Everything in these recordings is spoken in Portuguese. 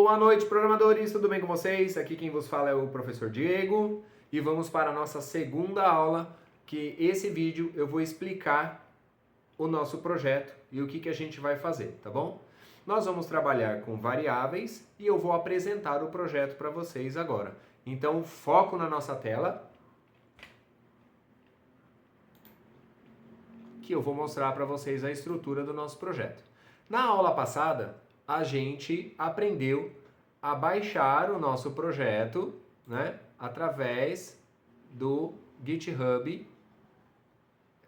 Boa noite, programadores, tudo bem com vocês? Aqui quem vos fala é o professor Diego e vamos para a nossa segunda aula, que esse vídeo eu vou explicar o nosso projeto e o que a gente vai fazer, tá bom? Nós vamos trabalhar com variáveis e eu vou apresentar o projeto para vocês agora. Então, foco na nossa tela, que eu vou mostrar para vocês a estrutura do nosso projeto. Na aula passada, a gente aprendeu a baixar o nosso projeto, né, através do GitHub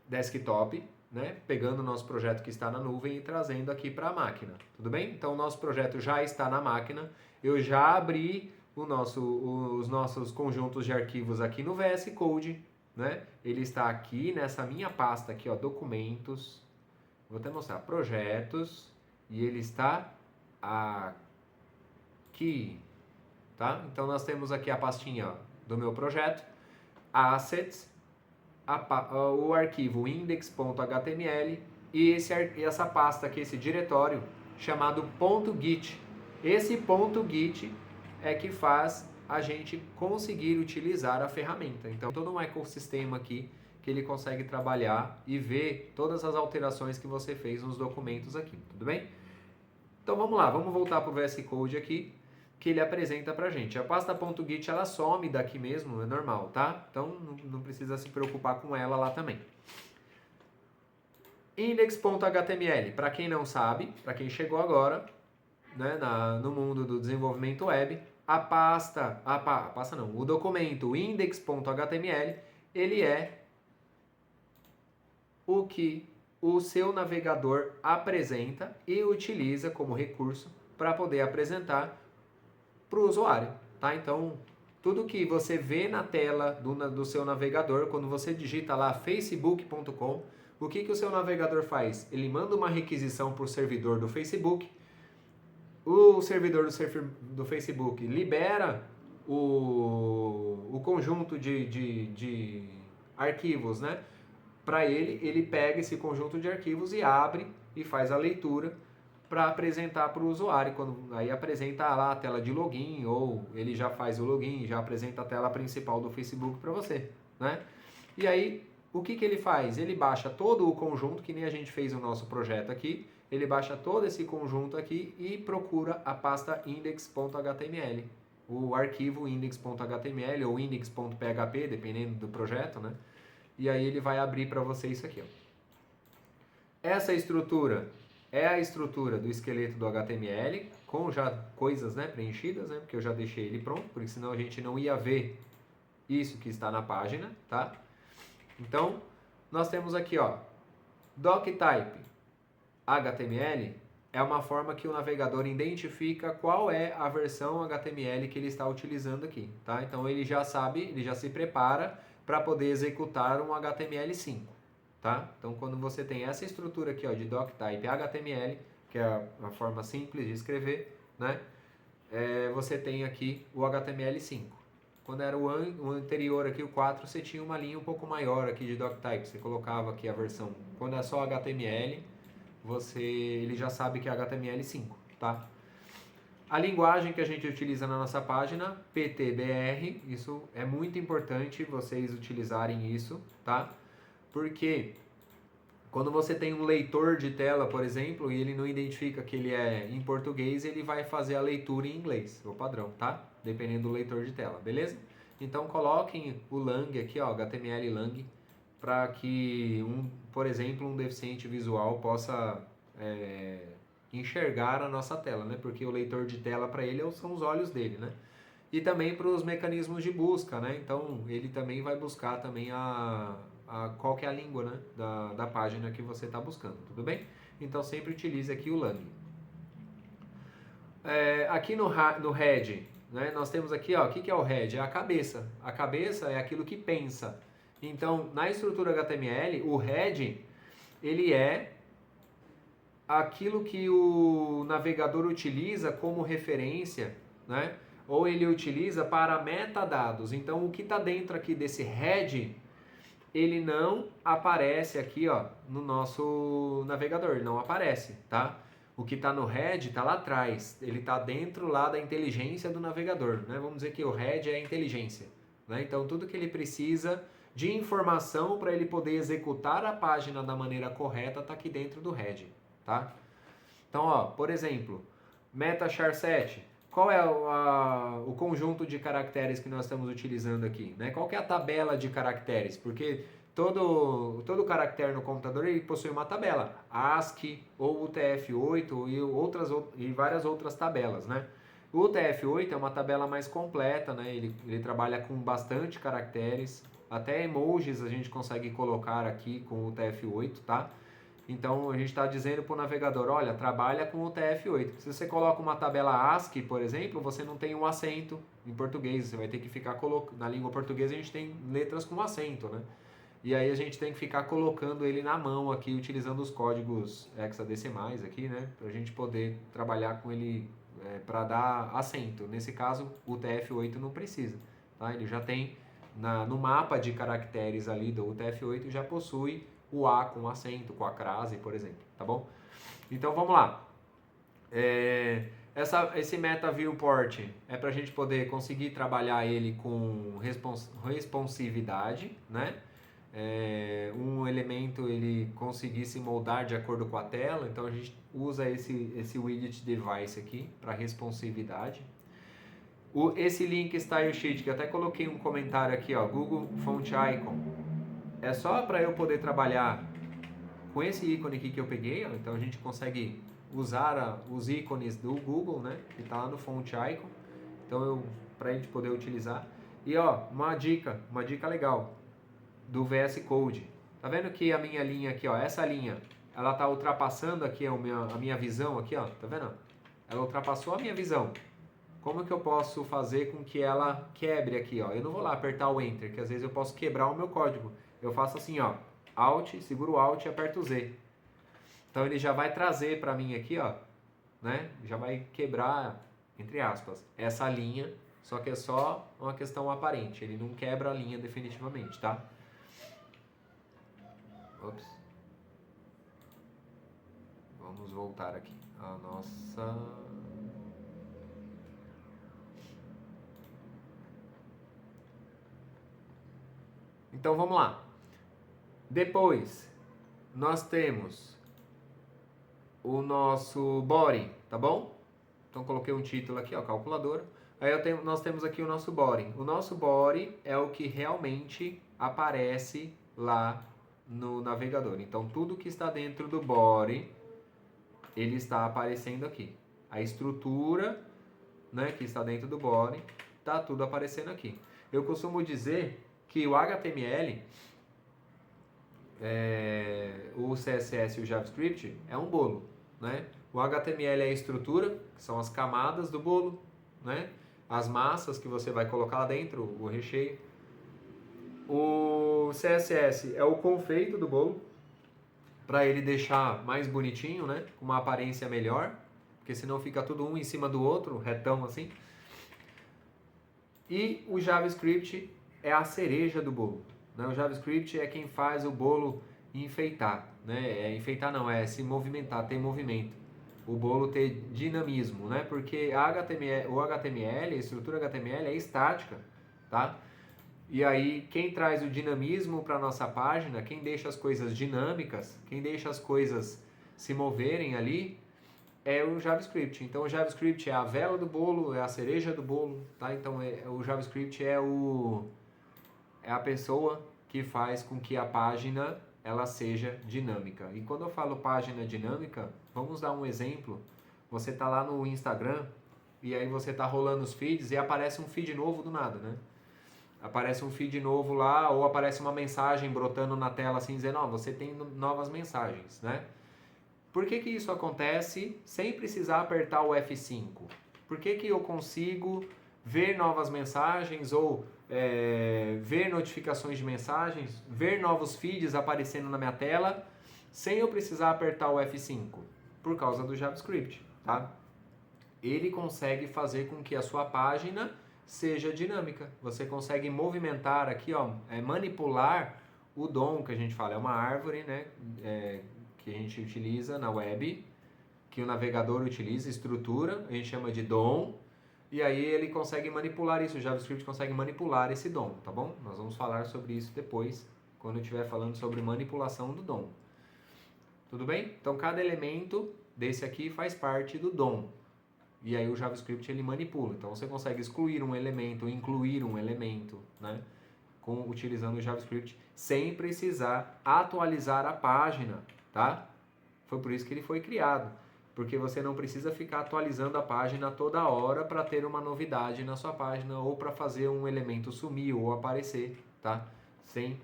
Desktop, né, pegando o nosso projeto que está na nuvem e trazendo aqui para a máquina, tudo bem? Então, o nosso projeto já está na máquina, eu já abri os nossos conjuntos de arquivos aqui no VS Code, né? Ele está aqui nessa minha pasta aqui, ó, documentos, vou até mostrar, projetos, e ele está aqui, tá? Então nós temos aqui a pastinha, ó, do meu projeto, assets, o arquivo index.html e essa pasta aqui, esse diretório chamado .git. Esse .git é que faz a gente conseguir utilizar a ferramenta. Então, todo um ecossistema aqui que ele consegue trabalhar e ver todas as alterações que você fez nos documentos aqui, tudo bem? Então, vamos lá, vamos voltar para o VS Code aqui, que ele apresenta pra gente. A pasta .git, ela some daqui mesmo, é normal, tá? Então, não precisa se preocupar com ela lá também. Index.html, para quem não sabe, para quem chegou agora, né, no mundo do desenvolvimento web, o documento index.html, ele é o que o seu navegador apresenta e utiliza como recurso para poder apresentar para o usuário, tá? Então, tudo que você vê na tela do seu navegador, quando você digita lá facebook.com, o que o seu navegador faz? Ele manda uma requisição para o servidor do Facebook, o servidor do Facebook libera o conjunto de arquivos, né? Para ele pega esse conjunto de arquivos e abre e faz a leitura para apresentar para o usuário. Aí apresenta lá a tela de login, ou ele já faz o login e já apresenta a tela principal do Facebook para você, né? E aí, o que ele faz? Ele baixa todo o conjunto, que nem a gente fez o nosso projeto aqui, ele baixa todo esse conjunto aqui e procura a pasta index.html, o arquivo index.html ou index.php, dependendo do projeto, né? E aí ele vai abrir para você isso aqui, ó. Essa estrutura é a estrutura do esqueleto do HTML, com já coisas, né, preenchidas, né, porque eu já deixei ele pronto, porque senão a gente não ia ver isso que está na página, tá? Então, nós temos aqui, ó, doctype HTML é uma forma que o navegador identifica qual é a versão HTML que ele está utilizando aqui, tá? Então ele já sabe, ele já se prepara para poder executar um HTML5, tá? Então quando você tem essa estrutura aqui, ó, de doctype HTML, que é a forma simples de escrever, né? Você tem aqui o HTML5. Quando era o anterior aqui, o 4, você tinha uma linha um pouco maior aqui de doctype, você colocava aqui a versão. Quando é só HTML, ele já sabe que é HTML5, tá? A linguagem que a gente utiliza na nossa página, PTBR, isso é muito importante vocês utilizarem isso, tá? Porque quando você tem um leitor de tela, por exemplo, e ele não identifica que ele é em português, ele vai fazer a leitura em inglês, o padrão, tá? Dependendo do leitor de tela, beleza? Então coloquem o lang aqui, ó, HTML lang, para que, por exemplo, um deficiente visual possa enxergar a nossa tela, né? Porque o leitor de tela para ele são os olhos dele, né? E também para os mecanismos de busca, né? Então ele também vai buscar também qual que é a língua, né, da página que você está buscando, tudo bem? Então sempre utilize aqui o lang. Aqui no head, né, nós temos aqui, ó, o que é o head? É a cabeça. A cabeça é aquilo que pensa. Então, na estrutura HTML, o head, ele é aquilo que o navegador utiliza como referência, né? Ou ele utiliza para metadados. Então, o que está dentro aqui desse head, ele não aparece aqui, ó, no nosso navegador, ele não aparece, tá? O que está no head está lá atrás, ele está dentro lá da inteligência do navegador, né? Vamos dizer que o head é a inteligência, né? Então tudo que ele precisa de informação para ele poder executar a página da maneira correta está aqui dentro do head, tá? Então, ó, por exemplo, meta char7, qual é o conjunto de caracteres que nós estamos utilizando aqui, né? Qual que é a tabela de caracteres? Porque todo caractere no computador ele possui uma tabela, ASCII ou UTF-8 e várias outras tabelas, né? O UTF-8 é uma tabela mais completa, né? Ele trabalha com bastante caracteres, até emojis a gente consegue colocar aqui com o UTF-8, tá? Então a gente está dizendo para o navegador, olha, trabalha com o UTF-8. Se você coloca uma tabela ASCII, por exemplo, você não tem um acento em português, você vai ter que ficar colocando. Na língua portuguesa a gente tem letras com acento, né? E aí a gente tem que ficar colocando ele na mão aqui, utilizando os códigos hexadecimais aqui, né? Para a gente poder trabalhar com ele para dar acento. Nesse caso, o UTF-8 não precisa, tá? Ele já tem no mapa de caracteres ali do UTF-8 já possui o A com acento, com a crase, por exemplo, tá bom? Então vamos lá. Esse meta viewport é para a gente poder conseguir trabalhar ele com responsividade, né? Um elemento ele conseguir se moldar de acordo com a tela, então a gente usa esse widget device aqui para responsividade. Esse link style sheet, que eu até coloquei um comentário aqui, ó, Google Font Icon, é só para eu poder trabalhar com esse ícone aqui que eu peguei, ó, então a gente consegue usar os ícones do Google, né, que está lá no Font Icon, então para a gente poder utilizar. E ó, uma dica legal do VS Code. Tá vendo que a minha linha aqui, ó, essa linha, ela tá ultrapassando aqui a minha visão aqui, ó, tá vendo? Ela ultrapassou a minha visão. Como que eu posso fazer com que ela quebre aqui, ó? Eu não vou lá apertar o Enter, que às vezes eu posso quebrar o meu código. Eu faço assim, ó, Alt, seguro o Alt e aperto o Z. Então ele já vai trazer para mim aqui, ó, né? Já vai quebrar, entre aspas, essa linha, só que é só uma questão aparente. Ele não quebra a linha definitivamente, tá? Ops. Vamos voltar aqui. A nossa... Então vamos lá. Depois, nós temos o nosso body, tá bom? Então coloquei um título aqui, ó, calculadora. Aí nós temos aqui o nosso body. O nosso body é o que realmente aparece lá no navegador. Então tudo que está dentro do body, ele está aparecendo aqui. A estrutura, né, que está dentro do body, tá tudo aparecendo aqui. Eu costumo dizer que o HTML, o CSS e o JavaScript é um bolo, né? O HTML é a estrutura, que são as camadas do bolo, né? As massas que você vai colocar lá dentro, o recheio. O CSS é o confeito do bolo, para ele deixar mais bonitinho, né? Com uma aparência melhor, porque senão fica tudo um em cima do outro, retão assim. E o JavaScript é a cereja do bolo, né? O JavaScript é quem faz o bolo enfeitar, né? Enfeitar não, é se movimentar, ter movimento. O bolo ter dinamismo, né? Porque o HTML, a estrutura HTML é estática, tá? E aí, quem traz o dinamismo para a nossa página, quem deixa as coisas dinâmicas, quem deixa as coisas se moverem ali, é o JavaScript. Então, o JavaScript é a vela do bolo, é a cereja do bolo, tá? Então, o JavaScript é a pessoa que faz com que a página ela seja dinâmica. E quando eu falo página dinâmica, vamos dar um exemplo. Você está lá no Instagram e aí você está rolando os feeds e aparece um feed novo do nada, né? Aparece um feed novo lá ou aparece uma mensagem brotando na tela assim dizendo, ó, você tem novas mensagens, né? Por que que isso acontece sem precisar apertar o F5? Por que que eu consigo ver novas mensagens ou ver notificações de mensagens, ver novos feeds aparecendo na minha tela sem eu precisar apertar o F5? Por causa do JavaScript, tá? Ele consegue fazer com que a sua página seja dinâmica. Você consegue movimentar aqui, ó, manipular o DOM, que a gente fala, é uma árvore, né, que a gente utiliza na web, que o navegador utiliza, estrutura, a gente chama de DOM, e aí ele consegue manipular isso, o JavaScript consegue manipular esse DOM, tá bom? Nós vamos falar sobre isso depois, quando eu estiver falando sobre manipulação do DOM. Tudo bem? Então cada elemento desse aqui faz parte do DOM. E aí o JavaScript ele manipula. Então você consegue excluir um elemento, incluir um elemento, né? Utilizando o JavaScript sem precisar atualizar a página, tá? Foi por isso que ele foi criado. Porque você não precisa ficar atualizando a página toda hora para ter uma novidade na sua página ou para fazer um elemento sumir ou aparecer, tá? Sem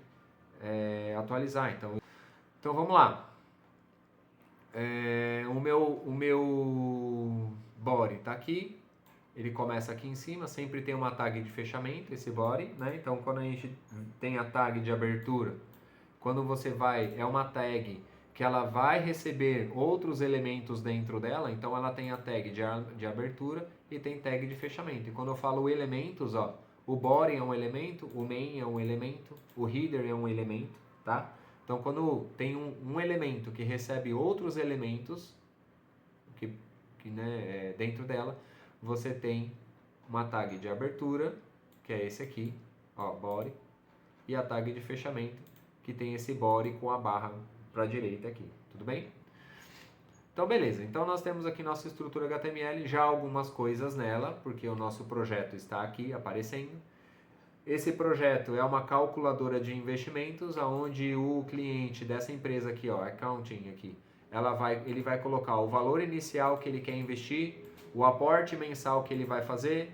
atualizar. Então vamos lá. O meu body está aqui, ele começa aqui em cima, sempre tem uma tag de fechamento, esse body, né? Então quando a gente tem a tag de abertura, quando você vai, é uma tag que ela vai receber outros elementos dentro dela, então ela tem a tag de abertura e tem tag de fechamento. E quando eu falo elementos, ó, o body é um elemento, o main é um elemento, o header é um elemento, tá? Então, quando tem um elemento que recebe outros elementos dentro dela, você tem uma tag de abertura, que é esse aqui, ó, body, e a tag de fechamento, que tem esse body com a barra para a direita aqui, tudo bem? Então, beleza. Então, nós temos aqui nossa estrutura HTML, já algumas coisas nela, porque o nosso projeto está aqui aparecendo. Esse projeto é uma calculadora de investimentos, onde o cliente dessa empresa aqui, ó, accounting aqui, ele vai colocar o valor inicial que ele quer investir, o aporte mensal que ele vai fazer,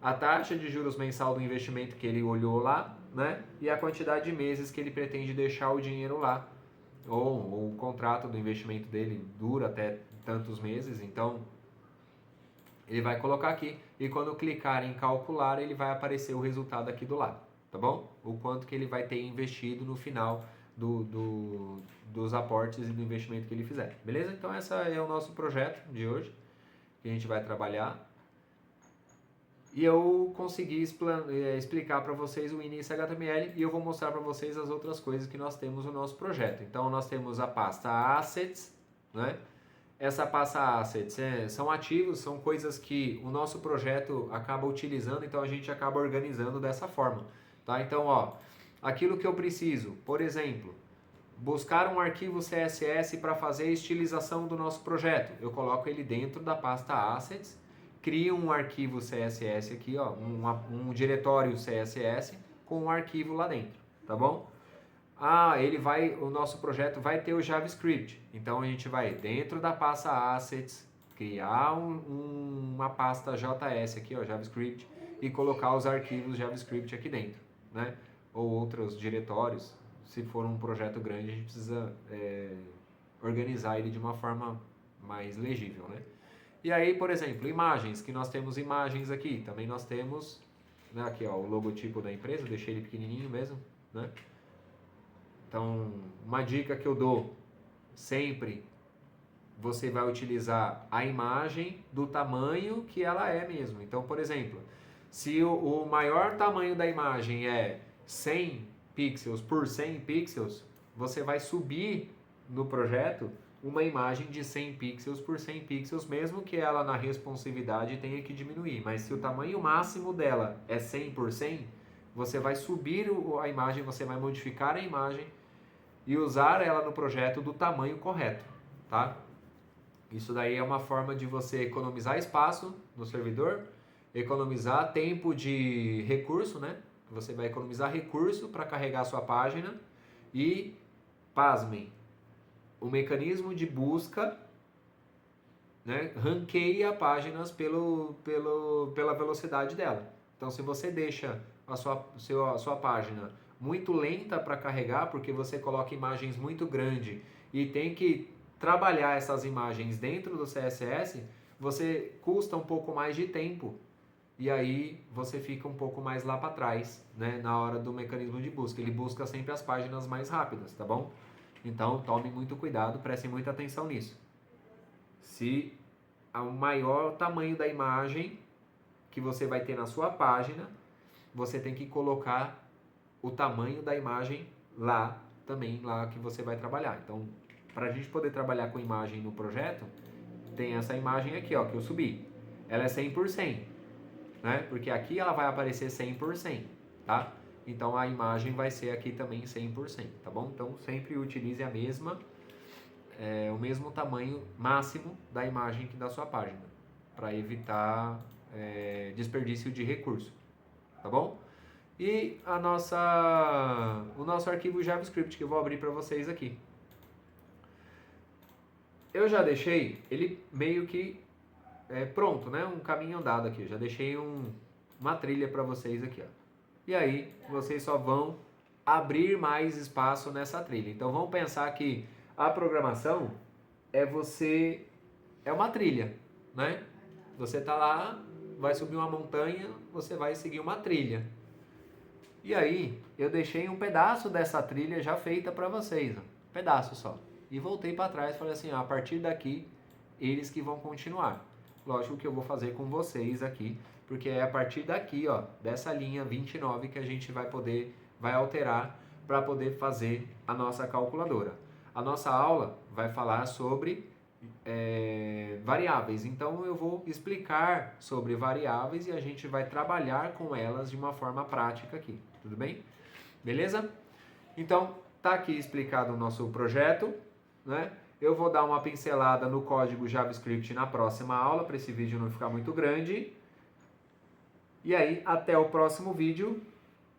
a taxa de juros mensal do investimento que ele olhou lá, né? E a quantidade de meses que ele pretende deixar o dinheiro lá. Ou o contrato do investimento dele dura até tantos meses, então ele vai colocar aqui e quando clicar em calcular, ele vai aparecer o resultado aqui do lado, tá bom? O quanto que ele vai ter investido no final dos aportes e do investimento que ele fizer, beleza? Então esse é o nosso projeto de hoje, que a gente vai trabalhar. E eu consegui explicar para vocês o início HTML e eu vou mostrar para vocês as outras coisas que nós temos no nosso projeto. Então nós temos a pasta Assets, né? Essa pasta Assets são ativos, são coisas que o nosso projeto acaba utilizando, então a gente acaba organizando dessa forma, tá? Então, ó, aquilo que eu preciso, por exemplo, buscar um arquivo CSS para fazer a estilização do nosso projeto. Eu coloco ele dentro da pasta Assets, crio um arquivo CSS aqui, ó, um diretório CSS com um arquivo lá dentro, tá bom? O nosso projeto vai ter o JavaScript. Então a gente vai dentro da pasta Assets, criar uma pasta JS aqui, ó, JavaScript, e colocar os arquivos JavaScript aqui dentro, né? Ou outros diretórios. Se for um projeto grande, a gente precisa organizar ele de uma forma mais legível, né? E aí, por exemplo, imagens, que nós temos imagens aqui. Também nós temos, né, aqui, ó, o logotipo da empresa, deixei ele pequenininho mesmo, né? Então, uma dica que eu dou, sempre você vai utilizar a imagem do tamanho que ela é mesmo. Então, por exemplo, se o maior tamanho da imagem é 100 pixels por 100 pixels, você vai subir no projeto uma imagem de 100 pixels por 100 pixels, mesmo que ela na responsividade tenha que diminuir. Mas se o tamanho máximo dela é 100 por 100, você vai subir a imagem, você vai modificar a imagem e usar ela no projeto do tamanho correto, tá? Isso daí é uma forma de você economizar espaço no servidor, economizar tempo de recurso, né? Você vai economizar recurso para carregar a sua página e, pasmem, o mecanismo de busca, né, ranqueia páginas pela velocidade dela. Então, se você deixa a sua página muito lenta para carregar, porque você coloca imagens muito grandes e tem que trabalhar essas imagens dentro do CSS, você custa um pouco mais de tempo e aí você fica um pouco mais lá para trás, né, na hora do mecanismo de busca. Ele busca sempre as páginas mais rápidas, tá bom? Então tome muito cuidado, preste muita atenção nisso. Se o maior tamanho da imagem que você vai ter na sua página, você tem que colocar o tamanho da imagem lá também, lá que você vai trabalhar. Então, para a gente poder trabalhar com imagem no projeto, tem essa imagem aqui, ó, que eu subi. Ela é 100%, né? Porque aqui ela vai aparecer 100%, tá? Então a imagem vai ser aqui também 100%, tá bom? Então sempre utilize a mesma, o mesmo tamanho máximo da imagem aqui da sua página, para evitar desperdício de recurso, tá bom? E o nosso arquivo JavaScript que eu vou abrir para vocês aqui. Eu já deixei ele meio que pronto, né? Um caminho andado aqui. Eu já deixei uma trilha para vocês aqui, ó. E aí vocês só vão abrir mais espaço nessa trilha. Então vamos pensar que a programação é uma trilha, né? Você tá lá, vai subir uma montanha, você vai seguir uma trilha. E aí eu deixei um pedaço dessa trilha já feita para vocês, ó. Um pedaço só. E voltei para trás e falei assim, ó, a partir daqui eles que vão continuar. Lógico que eu vou fazer com vocês aqui, porque é a partir daqui, ó, dessa linha 29 que a gente vai alterar para poder fazer a nossa calculadora. A nossa aula vai falar sobre variáveis, então eu vou explicar sobre variáveis e a gente vai trabalhar com elas de uma forma prática aqui, tudo bem? Beleza? Então, tá aqui explicado o nosso projeto, né? Eu vou dar uma pincelada no código JavaScript na próxima aula, para esse vídeo não ficar muito grande. E aí, até o próximo vídeo.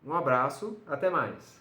Um abraço, até mais!